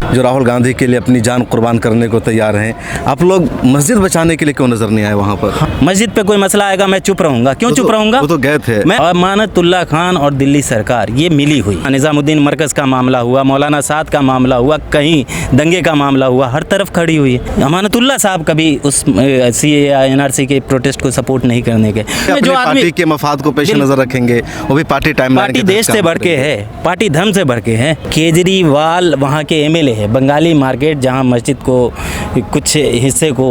जो राहुल गांधी के लिए अपनी जान कुर्बान करने को तैयार हैं, आप लोग मस्जिद बचाने के लिए क्यों नजर नहीं आए वहाँ पर? मस्जिद पे कोई मसला आएगा मैं चुप रहूंगा? क्यों चुप रहूंगा? वो तो गए थे। मैं अमानतुल्लाह खान और दिल्ली सरकार ये मिली हुई, निज़ामुद्दीन मरकज़ का मामला हुआ, मौलाना साद का मामला हुआ, कहीं दंगे का मामला हुआ, हर तरफ खड़ी हुई है। अमानतुल्लाह साहब कभी उस CAA या NRC के प्रोटेस्ट को सपोर्ट नहीं करने के, जो पार्टी के मफाद को पेश नजर रखेंगे, वो भी पार्टी पार्टी देश से बढ़ के है, पार्टी धर्म से बढ़ के है। केजरीवाल वहाँ के MLA है, बंगाली मार्केट जहाँ मस्जिद को कुछ हिस्से को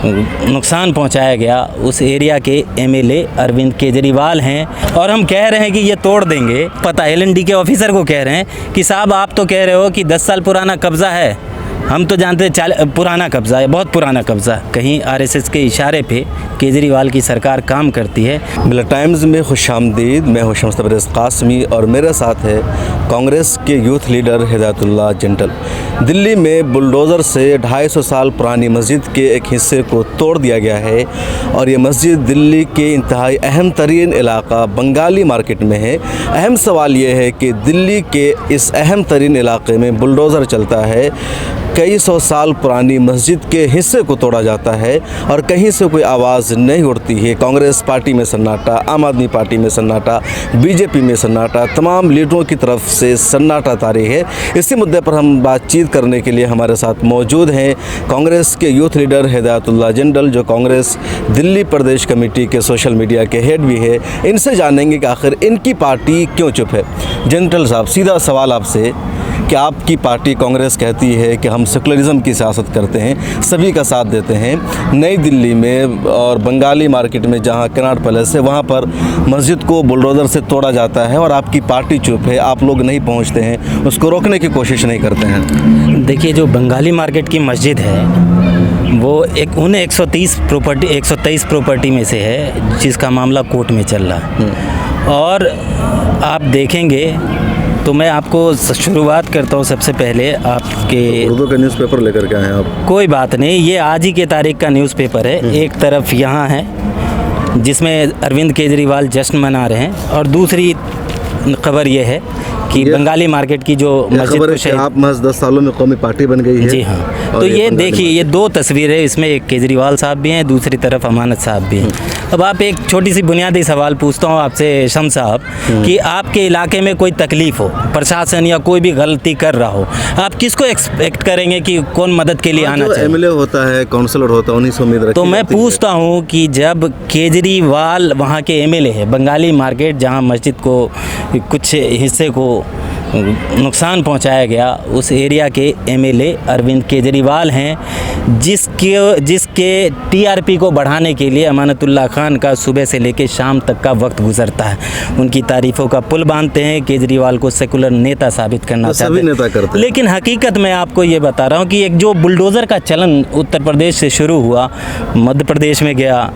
नुकसान पहुंचाया गया, उस एरिया के MLA अरविंद केजरीवाल हैं। और हम कह रहे हैं कि ये तोड़ देंगे। पता LND के ऑफिसर को कह रहे हैं कि साहब आप तो कह रहे हो कि 10 साल पुराना कब्ज़ा है, हम तो जानते हैं पुराना कब्ज़ा है, बहुत पुराना कब्ज़ा। कहीं RSS के इशारे पे केजरीवाल की सरकार काम करती है। मिलत टाइम्स में खुशामदीद। मैं हूं शम्स तबरेज़ कासमी और मेरे साथ है कांग्रेस के यूथ लीडर हिदायतुल्लाह जिंटल। दिल्ली में बुलडोज़र से 250 साल पुरानी मस्जिद के एक हिस्से को तोड़ दिया गया है और ये मस्जिद दिल्ली के इंतहाई अहम तरीन इलाका बंगाली मार्केट में है। अहम सवाल ये है कि दिल्ली के इस अहम तरीन इलाके में बुलडोज़र चलता है, कई सौ साल पुरानी मस्जिद के हिस्से को तोड़ा जाता है और कहीं से कोई आवाज़ नहीं उठती है। कांग्रेस पार्टी में सन्नाटा, आम आदमी पार्टी में सन्नाटा, BJP में सन्नाटा, तमाम लीडरों की तरफ से सन्नाटा तारी है। इसी मुद्दे पर हम बातचीत करने के लिए हमारे साथ मौजूद हैं कांग्रेस के यूथ लीडर हिदायतुल्लाह जिंटल, जो कांग्रेस दिल्ली प्रदेश कमेटी के सोशल मीडिया के हेड भी है। इनसे जानेंगे कि आखिर इनकी पार्टी क्यों चुप है। जिंटल साहब, सीधा सवाल आपसे कि आपकी पार्टी कांग्रेस कहती है कि हम सेकुलरिज्म की सियासत करते हैं, सभी का साथ देते हैं। नई दिल्ली में और बंगाली मार्केट में जहां कनॉट पैलेस है, वहां पर मस्जिद को बुलडोज़र से तोड़ा जाता है और आपकी पार्टी चुप है, आप लोग नहीं पहुंचते हैं, उसको रोकने की कोशिश नहीं करते हैं। देखिए, जो बंगाली मार्केट की मस्जिद है वो उन 123 प्रॉपर्टी में से है जिसका मामला कोर्ट में चल रहा है। और आप देखेंगे तो मैं आपको शुरुआत करता हूँ। सबसे पहले आपके उर्दू का न्यूज़पेपर लेकर के आए हैं आप? कोई बात नहीं, ये आज ही के तारीख का न्यूज़पेपर है। एक तरफ यहाँ है जिसमें अरविंद केजरीवाल जश्न मना रहे हैं और दूसरी खबर ये है कि बंगाली मार्केट की जो मस्जिद आप महज 10 सालों में कौमी पार्टी बन गई है। जी हाँ, तो ये देखिए, ये दो तस्वीरें, इसमें एक केजरीवाल साहब भी हैं, दूसरी तरफ अमानत साहब भी हैं। अब आप एक छोटी सी बुनियादी सवाल पूछता हूँ आपसे शम्स साहब कि आपके इलाके में कोई तकलीफ़ हो, प्रशासन या कोई भी गलती कर रहा हो, आप किसको एक्सपेक्ट करेंगे कि कौन मदद के लिए आना चाहिए? MLA होता है, काउंसलर होता है, उन्हीं से उम्मीद रखी। तो मैं पूछता हूँ कि जब केजरीवाल वहाँ के MLA है, बंगाली मार्केट जहाँ मस्जिद को कुछ हिस्से को नुकसान पहुंचाया गया, उस एरिया के MLA अरविंद केजरीवाल हैं, जिसके TRP को बढ़ाने के लिए अमानतुल्लाह खान का सुबह से लेकर शाम तक का वक्त गुजरता है। उनकी तारीफ़ों का पुल बांधते हैं, केजरीवाल को सेकुलर नेता साबित करना चाहते हैं, नेता करते हैं। लेकिन हकीकत में आपको ये बता रहा हूँ कि एक जो बुलडोज़र का चलन उत्तर प्रदेश से शुरू हुआ, मध्य प्रदेश में गया,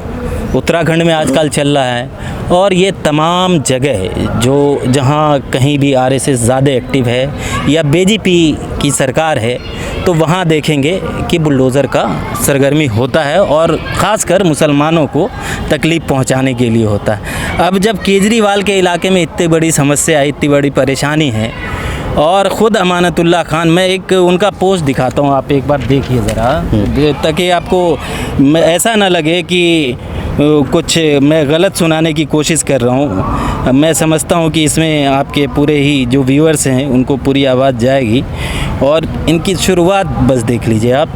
उत्तराखंड में आजकल चल रहा है, और ये तमाम जगह जो जहाँ कहीं भी RSS ज़्यादा एक्टिव है या BJP की सरकार है, तो वहाँ देखेंगे कि बुलडोज़र का सरगर्मी होता है और ख़ासकर मुसलमानों को तकलीफ़ पहुँचाने के लिए होता है। अब जब केजरीवाल के इलाके में इतनी बड़ी समस्या है, इतनी बड़ी परेशानी है, और ख़ुद अमानतुल्लाह खान, मैं एक उनका पोस्ट दिखाता हूँ, आप एक बार देखिए ज़रा, ताकि आपको ऐसा ना लगे कि कुछ मैं गलत सुनाने की कोशिश कर रहा हूँ। मैं समझता हूँ कि इसमें आपके पूरे ही जो व्यूअर्स हैं उनको पूरी आवाज़ जाएगी, और इनकी शुरुआत बस देख लीजिए आप।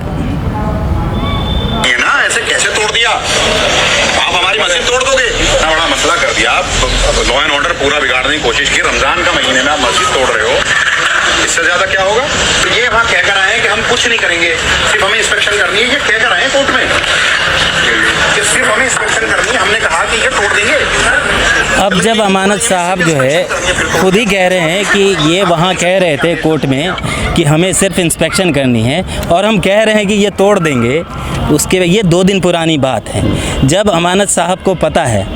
ये ना ऐसे कैसे तोड़ दिया आप, हमारी मस्जिद तोड़ दोगे, इतना बड़ा मसला कर दिया आप, लॉ एंड ऑर्डर पूरा बिगाड़ने की कोशिश की। रमज़ान का महीने में आप मस्जिद तोड़ रहे हो, इससे ज़्यादा क्या होगा? तो ये वहाँ कह कर आए कि हम कुछ नहीं करेंगे, सिर्फ हमें इंस्पेक्शन करनी है, ये कह कर आए कोर्ट में कि सिर्फ हमें इंस्पेक्शन करनी है, हमने कहा कि ये तोड़ देंगे। अब जब अमानत साहब जो है खुद ही कह रहे हैं कि ये वहाँ कह रहे थे कोर्ट में कि हमें सिर्फ इंस्पेक्शन करनी है और हम कह रहे हैं कि ये तोड़ देंगे, उसके ये 2 दिन पुरानी बात है। जब अमानत साहब को पता है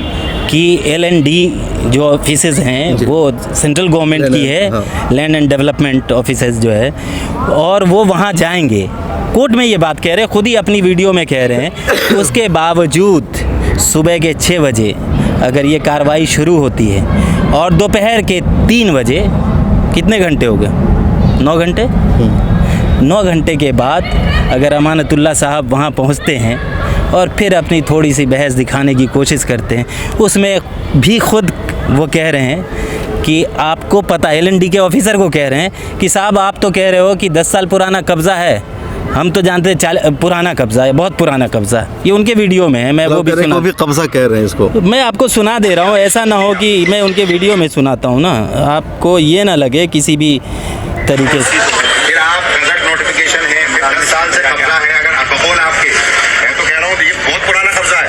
कि LND जो ऑफिसेज़ हैं वो सेंट्रल गवर्नमेंट की है, लैंड एंड डेवलपमेंट ऑफिसेज़ जो है, और वो वहाँ जाएंगे, कोर्ट में ये बात कह रहे हैं, खुद ही अपनी वीडियो में कह रहे हैं, उसके बावजूद सुबह के 6 बजे अगर ये कार्रवाई शुरू होती है और दोपहर के 3 बजे, कितने घंटे हो गए? 9 घंटे। 9 घंटे के बाद अगर अमानतुल्लाह साहब वहाँ पहुँचते हैं और फिर अपनी थोड़ी सी बहस दिखाने की कोशिश करते हैं, उसमें भी खुद वो कह रहे हैं कि आपको पता, LND के ऑफिसर को कह रहे हैं कि साहब आप तो कह रहे हो कि 10 साल पुराना कब्ज़ा है, हम तो जानते हैं पुराना कब्ज़ा है, बहुत पुराना कब्ज़ा है। ये उनके वीडियो में है, मैं वो भी कब्ज़ा कह रहे हैं इसको, मैं आपको सुना दे रहा हूँ। ऐसा ना हो कि मैं उनके वीडियो में सुनाता हूँ ना, आपको ये ना लगे किसी भी तरीके से। फिर आप गजट नोटिफिकेशन है, 10 साल से कब्जा है, अगर बकौल आपके, मैं तो कह रहा हूँ ये बहुत पुराना कब्जा है,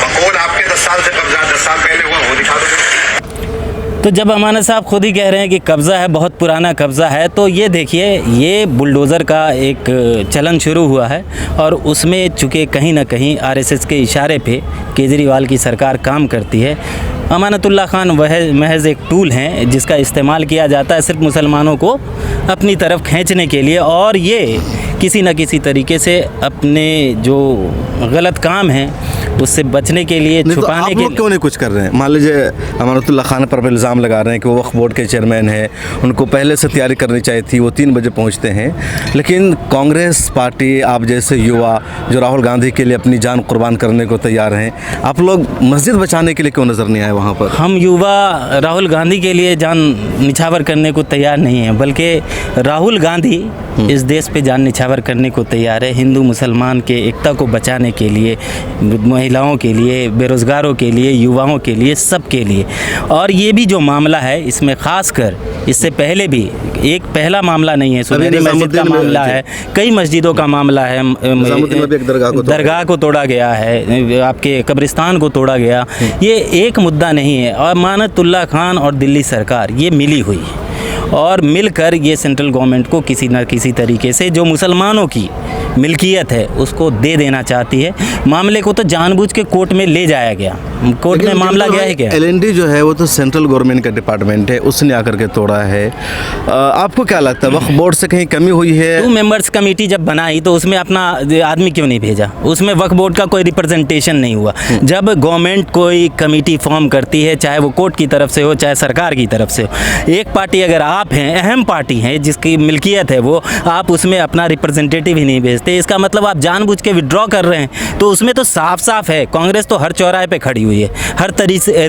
बकौल आपके 10 साल से कब्जा, 10 साल पहले हुआ, वो दिखा दो। तो जब अमानत साहब खुद ही कह रहे हैं कि कब्ज़ा है, बहुत पुराना कब्ज़ा है, तो ये देखिए, ये बुलडोज़र का एक चलन शुरू हुआ है और उसमें चूँकि कहीं ना कहीं RSS के इशारे पे केजरीवाल की सरकार काम करती है। अमानतुल्लाह खान वह महज एक टूल हैं जिसका इस्तेमाल किया जाता है सिर्फ मुसलमानों को अपनी तरफ खींचने के लिए, और ये किसी न किसी तरीके से अपने जो गलत काम हैं उससे बचने के लिए, छुपाने के लिए। क्यों नहीं कुछ कर रहे हैं? मान लीजिए अमानतुल्लाह खान पर इल्ज़ाम लगा रहे हैं कि वो वक्फ बोर्ड के चेयरमैन हैं, उनको पहले से तैयारी करनी चाहिए थी, वो 3 बजे पहुंचते हैं, लेकिन कांग्रेस पार्टी, आप जैसे युवा जो राहुल गांधी के लिए अपनी जान कुर्बान करने को तैयार हैं, आप लोग मस्जिद बचाने के लिए क्यों नज़र नहीं आए वहाँ पर? हम युवा राहुल गांधी के लिए जान निछावर करने को तैयार नहीं है, बल्कि राहुल गांधी इस देश पे जान निछावर करने को तैयार है, हिंदू मुसलमान के एकता को बचाने के लिए, महिलाओं के लिए, बेरोज़गारों के लिए, युवाओं के लिए, सब के लिए। और ये भी जो मामला है, इसमें ख़ासकर इससे पहले भी एक पहला मामला नहीं है, सुनहरी मस्जिद का मामला है, कई मस्जिदों का मामला है, दरगाह को तोड़ा गया है, आपके कब्रिस्तान को तोड़ा गया। ये एक मुद्दा नहीं है, और अमानतुल्लाह खान और दिल्ली सरकार ये मिली हुई है और मिलकर ये सेंट्रल गवर्नमेंट को किसी न किसी तरीके से जो मुसलमानों की मिल्कियत है उसको दे देना चाहती है। मामले को तो जानबूझ के कोर्ट में ले जाया गया, कोर्ट में मामला गया है क्या? LND जो है वो तो सेंट्रल गवर्नमेंट का डिपार्टमेंट है, उसने आकर के तोड़ा है। आपको क्या लगता है वक्फ बोर्ड से कहीं कमी हुई है? 2 मेंबर्स कमेटी जब बनाई तो उसमें अपना आदमी क्यों नहीं भेजा? उसमें वक्फ बोर्ड का कोई रिप्रेजेंटेशन नहीं हुआ। जब गवर्नमेंट कोई कमेटी फॉर्म करती है, चाहे वो कोर्ट की तरफ से हो चाहे सरकार की तरफ से हो, एक पार्टी अगर आप हैं, अहम पार्टी है जिसकी मिल्कियत है वो, आप उसमें अपना रिप्रेजेंटेटिव ही नहीं भेजते, इसका मतलब आप जानबूझ के विड्रॉ कर रहे हैं। तो उसमें तो साफ साफ है, कांग्रेस तो हर चौराहे पे खड़ी हुई है, हर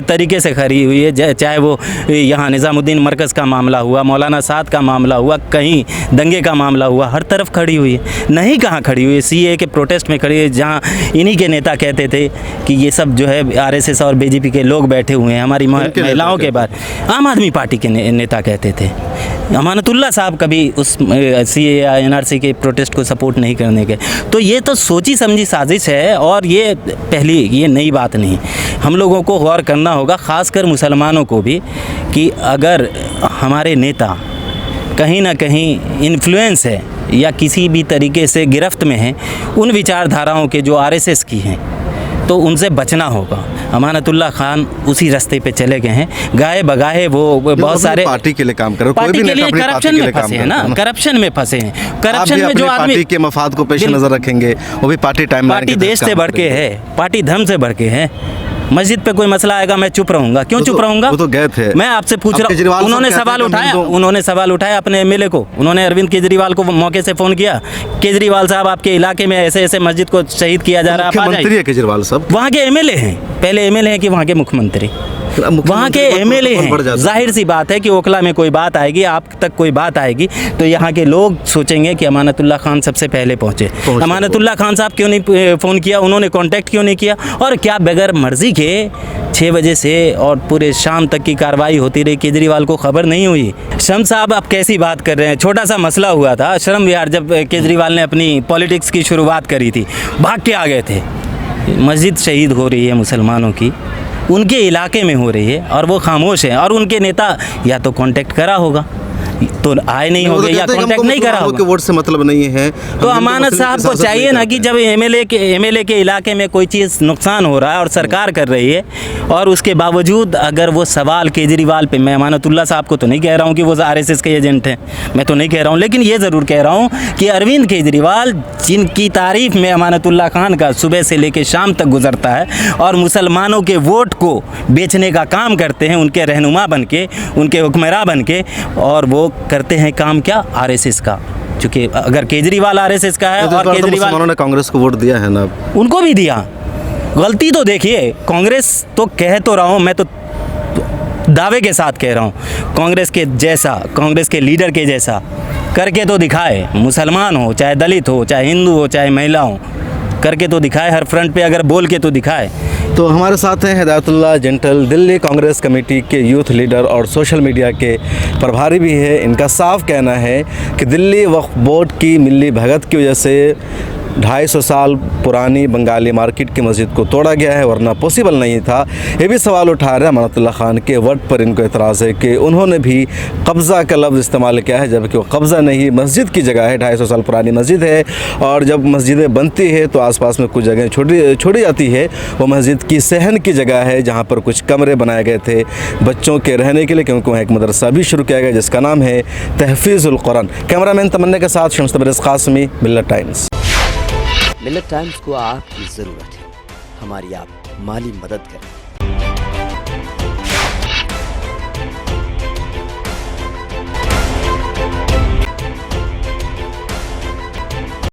तरीके से खड़ी हुई है, चाहे वो यहाँ निज़ामुद्दीन मरकज़ का मामला हुआ, मौलाना साद का मामला हुआ, कहीं दंगे का मामला हुआ, हर तरफ खड़ी हुई है। नहीं कहाँ खड़ी हुई है? CAA के प्रोटेस्ट में खड़ी है, जहाँ इन्हीं के नेता कहते थे कि ये सब जो है RSS और BJP के लोग बैठे हुए हैं हमारी महिलाओं के बाद। आम आदमी पार्टी के नेता कहते थे। अमानतुल्लाह साहब कभी उस CAA NRC के प्रोटेस्ट को सपोर्ट नहीं करने के। तो ये तो सोची समझी साजिश है, और ये नई बात नहीं। हम लोगों को गौर करना होगा, ख़ासकर मुसलमानों को भी, कि अगर हमारे नेता कहीं ना कहीं इन्फ्लुएंस है या किसी भी तरीके से गिरफ्त में हैं उन विचारधाराओं के जो RSS की हैं, तो उनसे बचना होगा। अमानतुल्लाह खान उसी रास्ते पे चले गए हैं, गाए बगाए वो बहुत सारे पार्टी के लिए काम कर रहे हैं, पार्टी के लिए करप्शन में फंसे हैं ना, करप्शन में फंसे हैं। करप्शन में जो आदमी पार्टी के मफाद को पेश नजर रखेंगे, वो भी पार्टी टाइमलाइन, पार्टी देश से बढ़ के है, पार्टी धर्म से बढ़ के है। मस्जिद पे कोई मसला आएगा मैं चुप रहूंगा? क्यों चुप रहूंगा? वो तो गए थे। मैं आपसे पूछ रहा हूँ, उन्होंने सवाल उठाया अपने MLA को, उन्होंने अरविंद केजरीवाल को मौके से फ़ोन किया, केजरीवाल साहब आपके इलाके में ऐसे ऐसे मस्जिद को शहीद किया जा रहा है, मुख्यमंत्री है केजरीवाल साहब, वहाँ के MLA हैं, पहले MLA हैं कि वहाँ के मुख्यमंत्री, वहाँ के MLA हैं। जाहिर सी बात है कि ओखला में कोई बात आएगी, आप तक कोई बात आएगी, तो यहाँ के लोग सोचेंगे कि अमानतुल्लाह खान सबसे पहले पहुँचे। अमानतुल्लाह खान साहब क्यों नहीं फ़ोन किया, उन्होंने कांटेक्ट क्यों नहीं किया? और क्या बगैर मर्जी के 6 बजे से और पूरे शाम तक की कार्रवाई होती रही, केजरीवाल को खबर नहीं हुई? शम्स साहब आप कैसी बात कर रहे हैं? छोटा सा मसला हुआ था श्रम विहार, जब केजरीवाल ने अपनी पॉलिटिक्स की शुरुआत करी थी, भाग के आ गए थे। मस्जिद शहीद हो रही है मुसलमानों की, उनके इलाके में हो रही है, और वो खामोश हैं, और उनके नेता या तो कांटेक्ट करा होगा तो आए नहीं होंगे, या कांटेक्ट नहीं करा होगा, वोट से मतलब नहीं है। तो अमानत साहब को चाहिए ना कि जब MLA के इलाके में कोई चीज़ नुकसान हो रहा है और सरकार कर रही है, और उसके बावजूद अगर वो सवाल केजरीवाल पे, मैं अमानतुल्लाह साहब को तो नहीं कह रहा हूँ कि वो RSS के एजेंट हैं, मैं तो नहीं कह रहा हूँ, लेकिन ये ज़रूर कह रहा हूँ कि अरविंद केजरीवाल, जिनकी तारीफ में अमानतुल्लाह खान का सुबह से लेकर शाम तक गुजरता है और मुसलमानों के वोट को बेचने का काम करते हैं, उनके रहनुमा बन के, उनके हुक्मरान बन के, और वो करते हैं काम क्या? RSS का। चूँकि अगर केजरीवाल आरएसएस का है तो और केजरीवाल मुसलमानों ने कांग्रेस को वोट दिया है ना। उनको भी दिया। गलती तो देखिए, कांग्रेस तो कह तो रहा हूँ, मैं तो दावे के साथ कह रहा हूँ, कांग्रेस के जैसा, कांग्रेस के लीडर के जैसा करके तो दिखाए। मुसलमान हो, चाहे दलित हो, चाहे हिंदू हो, चाहे महिला हो, करके तो दिखाए। हर फ्रंट पे अगर बोल के तो दिखाए। तो हमारे साथ हैं हिदायतुल्लाह जेंटल, दिल्ली कांग्रेस कमेटी के यूथ लीडर और सोशल मीडिया के प्रभारी भी है। इनका साफ कहना है कि दिल्ली वक्फ बोर्ड की मिली भगत की वजह से 250 साल पुरानी बंगाली मार्केट की मस्जिद को तोड़ा गया है, वरना पॉसिबल नहीं था। ये भी सवाल उठा रहे हैं अमानतुल्लाह खान के वर्ड पर। इनको एतराज़ है कि उन्होंने भी कब्ज़ा का लफ्ज़ इस्तेमाल किया है, जबकि वो कब्ज़ा नहीं, मस्जिद की जगह है। 250 साल पुरानी मस्जिद है और जब मस्जिदें बनती है तो आसपास में कुछ जगह छोड़ी जाती है। वो मस्जिद की सहन की जगह है जहाँ पर कुछ कमरे बनाए गए थे बच्चों के रहने के लिए, क्योंकि वहाँ एक मदरसा भी शुरू किया गया जिसका नाम है तहफ़ीज़ुल कुरान। कैमरामैन तमन्ना के साथ शम्स तबरेज़ कासमी, मिल्लत टाइम्स। मिल्लत टाइम्स को आपकी ज़रूरत है, हमारी आप माली मदद करें।